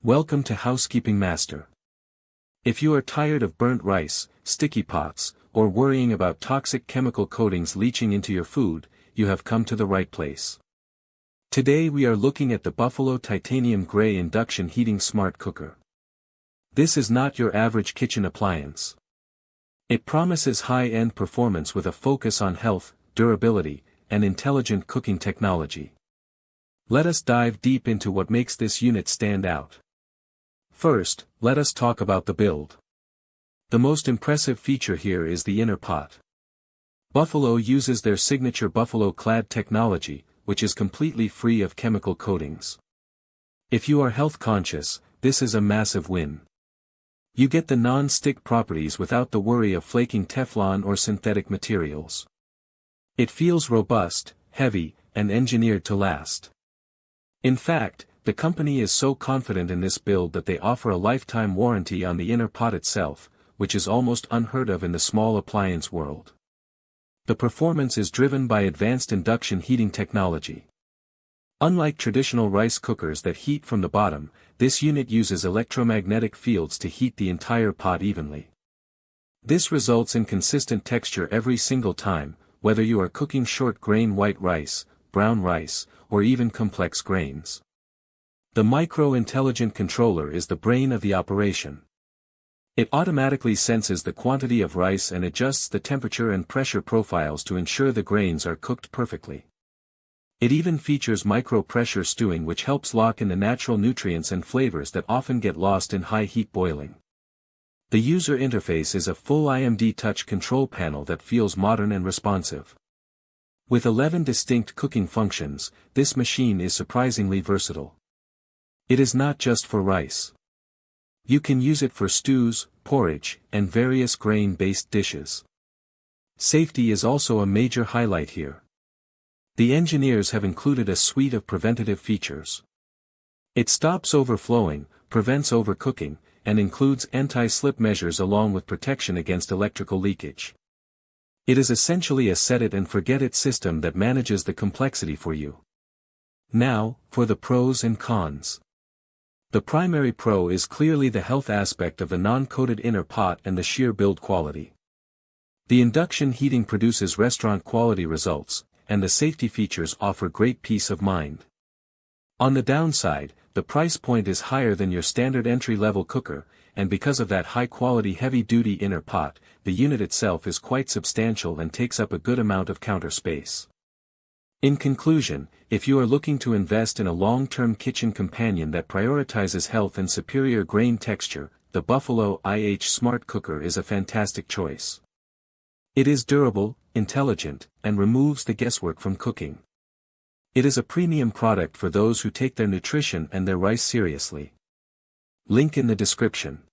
Welcome to Housekeeping Master. If you are tired of burnt rice, sticky pots, or worrying about toxic chemical coatings leaching into your food, you have come to the right place. Today we are looking at the Buffalo Titanium Gray Induction Heating Smart Cooker. This is not your average kitchen appliance. It promises high-end performance with a focus on health, durability, and intelligent cooking technology. Let us dive deep into what makes this unit stand out. First, let us talk about the build. The most impressive feature here is the inner pot. Buffalo uses their signature Buffalo Clad technology, which is completely free of chemical coatings. If you are health conscious, this is a massive win. You get the non-stick properties without the worry of flaking Teflon or synthetic materials. It feels robust, heavy, and engineered to last. In fact, the company is so confident in this build that they offer a lifetime warranty on the inner pot itself, which is almost unheard of in the small appliance world. The performance is driven by advanced induction heating technology. Unlike traditional rice cookers that heat from the bottom, this unit uses electromagnetic fields to heat the entire pot evenly. This results in consistent texture every single time, whether you are cooking short-grain white rice, brown rice, or even complex grains. The micro-intelligent controller is the brain of the operation. It automatically senses the quantity of rice and adjusts the temperature and pressure profiles to ensure the grains are cooked perfectly. It even features micro-pressure stewing, which helps lock in the natural nutrients and flavors that often get lost in high-heat boiling. The user interface is a full IMD touch control panel that feels modern and responsive. With 11 distinct cooking functions, this machine is surprisingly versatile. It is not just for rice. You can use it for stews, porridge, and various grain-based dishes. Safety is also a major highlight here. The engineers have included a suite of preventative features. It stops overflowing, prevents overcooking, and includes anti-slip measures along with protection against electrical leakage. It is essentially a set-it-and-forget-it system that manages the complexity for you. Now, for the pros and cons. The primary pro is clearly the health aspect of the non-coated inner pot and the sheer build quality. The induction heating produces restaurant-quality results, and the safety features offer great peace of mind. On the downside, the price point is higher than your standard entry-level cooker, and because of that high-quality heavy-duty inner pot, the unit itself is quite substantial and takes up a good amount of counter space. In conclusion, if you are looking to invest in a long-term kitchen companion that prioritizes health and superior grain texture, the Buffalo IH Smart Cooker is a fantastic choice. It is durable, intelligent, and removes the guesswork from cooking. It is a premium product for those who take their nutrition and their rice seriously. Link in the description.